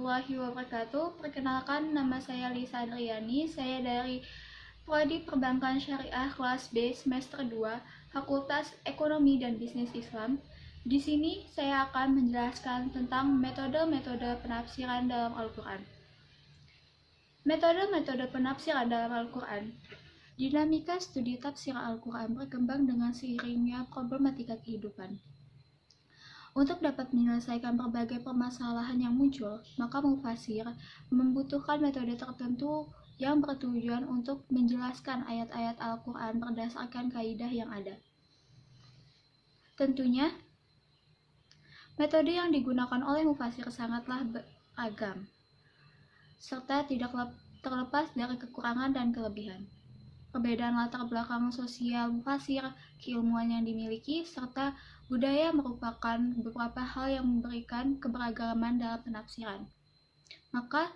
warahmatullahi wabarakatuh. Perkenalkan, nama saya Lisa Adriani. Saya dari Prodi Perbankan Syariah kelas B semester 2, Fakultas Ekonomi dan Bisnis Islam. Di sini saya akan menjelaskan tentang metode-metode penafsiran dalam Al-Quran. Metode-metode penafsiran dalam Al-Quran. Dinamika studi tafsir Al-Quran berkembang dengan seiringnya problematika kehidupan. Untuk dapat menyelesaikan berbagai permasalahan yang muncul, maka mufasir membutuhkan metode tertentu yang bertujuan untuk menjelaskan ayat-ayat Al-Quran berdasarkan kaidah yang ada. Tentunya, metode yang digunakan oleh mufasir sangatlah beragam, serta tidak terlepas dari kekurangan dan kelebihan. Perbedaan latar belakang sosial mufasir, keilmuan yang dimiliki, serta budaya merupakan beberapa hal yang memberikan keberagaman dalam penafsiran. Maka,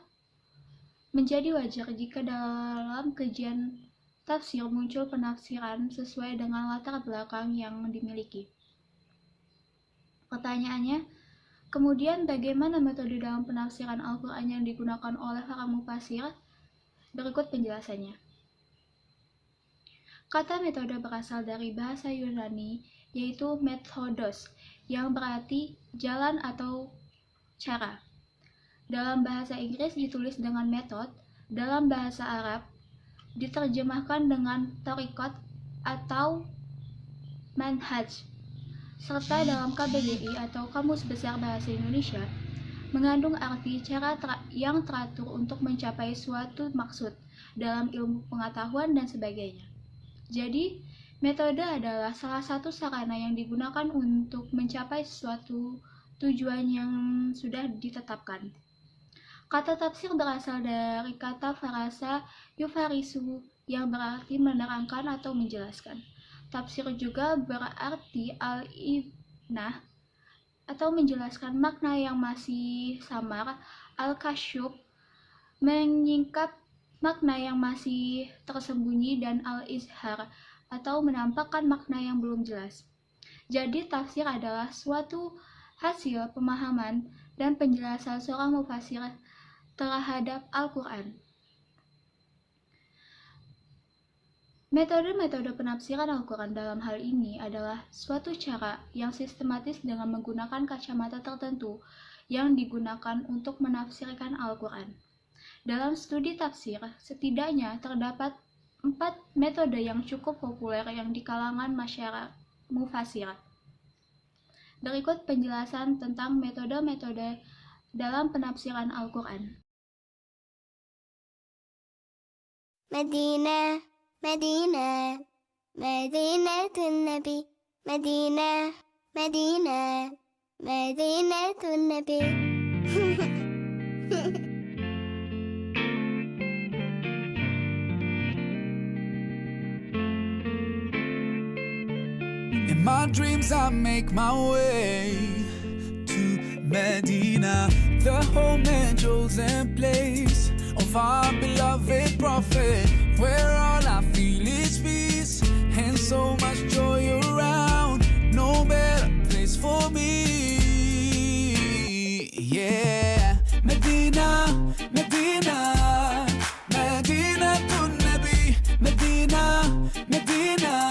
menjadi wajar jika dalam kajian tafsir muncul penafsiran sesuai dengan latar belakang yang dimiliki. Pertanyaannya, kemudian bagaimana metode dalam penafsiran Al-Quran yang digunakan oleh para mufasir? Berikut penjelasannya. Kata metode berasal dari bahasa Yunani, yaitu methodos, yang berarti jalan atau cara. Dalam bahasa Inggris ditulis dengan method, dalam bahasa Arab diterjemahkan dengan tariqat atau manhaj, serta dalam KBBI atau Kamus Besar Bahasa Indonesia mengandung arti cara yang teratur untuk mencapai suatu maksud dalam ilmu pengetahuan dan sebagainya. Jadi, metode adalah salah satu sarana yang digunakan untuk mencapai suatu tujuan yang sudah ditetapkan. Kata tafsir berasal dari kata farasa yufarisu yang berarti menerangkan atau menjelaskan. Tafsir juga berarti al-ibnah atau menjelaskan makna yang masih samar, al-kasyuf menyingkap makna yang masih tersembunyi, dan al-izhar atau menampakkan makna yang belum jelas. Jadi tafsir adalah suatu hasil pemahaman dan penjelasan seorang mufasir terhadap Al-Quran. Metode-metode penafsiran Al-Quran dalam hal ini adalah suatu cara yang sistematis dengan menggunakan kacamata tertentu yang digunakan untuk menafsirkan Al-Quran. Dalam studi tafsir, setidaknya terdapat 4 metode yang cukup populer yang di kalangan masyarakat mufasir. Berikut penjelasan tentang metode-metode dalam penafsiran Al-Quran. Madinah, Madinah, Madinatun Nabi, Madinah, Madinah, Madinatun Nabi. In my dreams I make my way to Medina, the home and chosen place of our beloved prophet, where all I feel is peace and so much joy around. No better place for me. Yeah, Medina, Medina, Medina to Nabi, Medina, Medina.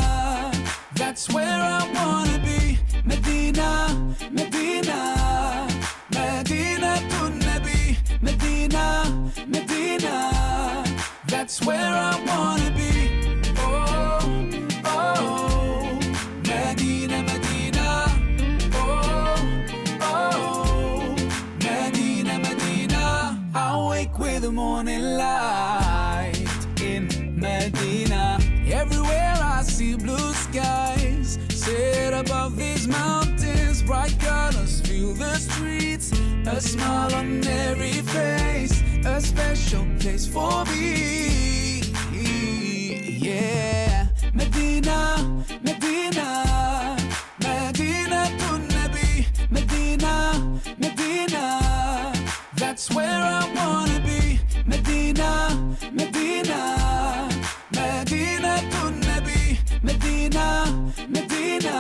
That's where I wanna be. Medina, Medina, Medina to Nabi, Medina, Medina. That's where I wanna be. Oh, oh, Medina, Medina. Oh, oh, Medina, Medina. I wake with the morning light in Medina. Everywhere I see blue skies set above these mountains, bright colors fill the streets, a smile on every face, a special place for me. Yeah, Medina, Medina, Medina to Nabi, Medina, Medina. That's where I wanna be. Medina, Medina, Medina to Nabi, Medina, Medina.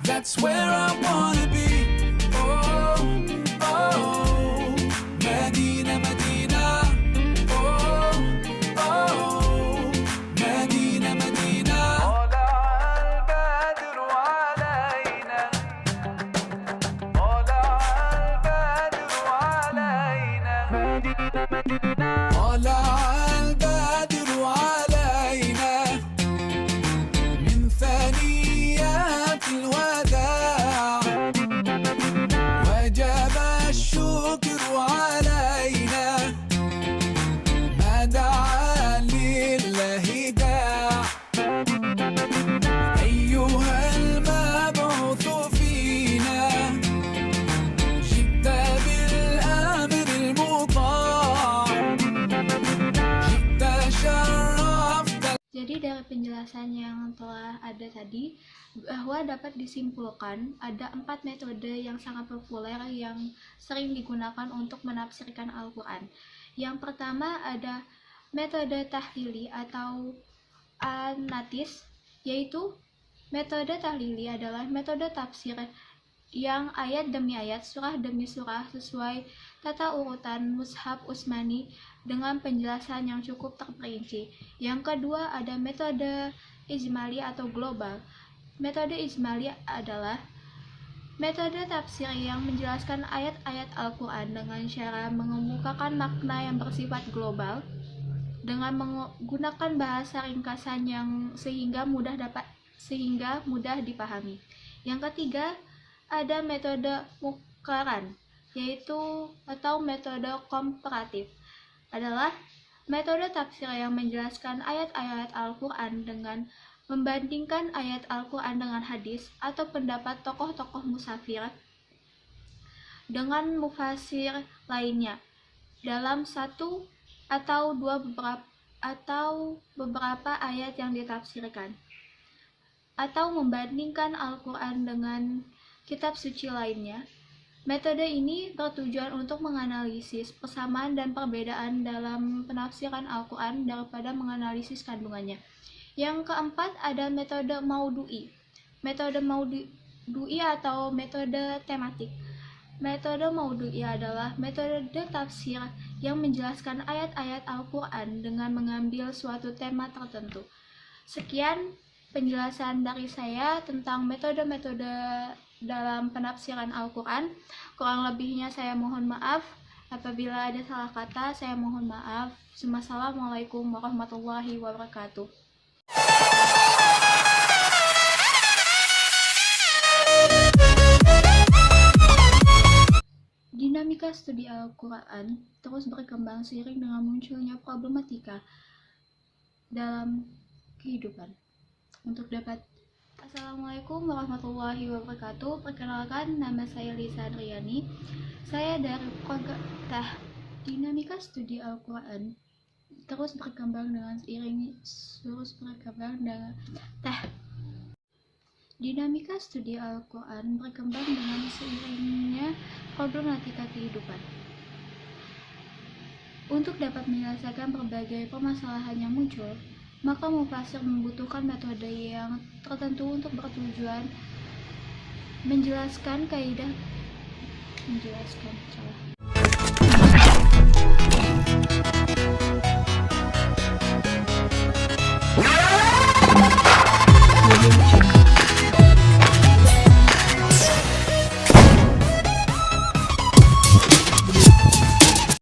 That's where I wanna be. Oh, oh, طلع البدر علينا من ثنيات الوداع وجب الشكر علينا ما دعا لله داع أيها المبعوث فينا جئت بالأمر المطاع جئت شرفت. Jadi dari penjelasan yang telah ada tadi, bahwa dapat disimpulkan ada 4 metode yang sangat populer yang sering digunakan untuk menafsirkan Al-Quran. Yang pertama ada metode tahlili atau anatis, yaitu metode tahlili adalah metode tafsir yang ayat demi ayat, surah demi surah sesuai tata urutan mushaf Utsmani dengan penjelasan yang cukup terperinci. Yang kedua ada metode ijmali atau global. Metode ijmali adalah metode tafsir yang menjelaskan ayat-ayat Al-Quran dengan cara mengemukakan makna yang bersifat global dengan menggunakan bahasa ringkasan yang sehingga mudah dipahami. Yang ketiga ada metode muqaran, yaitu atau metode komparatif, adalah metode tafsir yang menjelaskan ayat-ayat Al-Quran dengan membandingkan ayat Al-Quran dengan hadis atau pendapat tokoh-tokoh musafir dengan mufasir lainnya dalam satu atau beberapa ayat yang ditafsirkan, atau membandingkan Al-Quran dengan kitab suci lainnya. Metode ini bertujuan untuk menganalisis persamaan dan perbedaan dalam penafsiran Al-Quran daripada menganalisis kandungannya. Yang keempat ada metode maudu'i. Metode maudu'i atau metode tematik. Metode maudu'i adalah metode tafsir yang menjelaskan ayat-ayat Al-Quran dengan mengambil suatu tema tertentu. Sekian penjelasan dari saya tentang metode-metode dalam penafsiran Al-Quran. Kurang lebihnya saya mohon maaf. Apabila ada salah kata, saya mohon maaf. Wassalamualaikum warahmatullahi wabarakatuh. Dinamika studi Al-Quran terus berkembang seiring dengan munculnya problematika dalam kehidupan. Untuk dapat Assalamualaikum warahmatullahi wabarakatuh. Perkenalkan, nama saya Lisa Andriani. Saya dari program Dinamika studi Al-Quran terus berkembang dengan Dinamika studi Al-Quran berkembang dengan seiringnya problematika kehidupan. Untuk dapat menyelesaikan berbagai permasalahan yang muncul, maka mufasir membutuhkan metode yang tertentu untuk bertujuan menjelaskan kaidah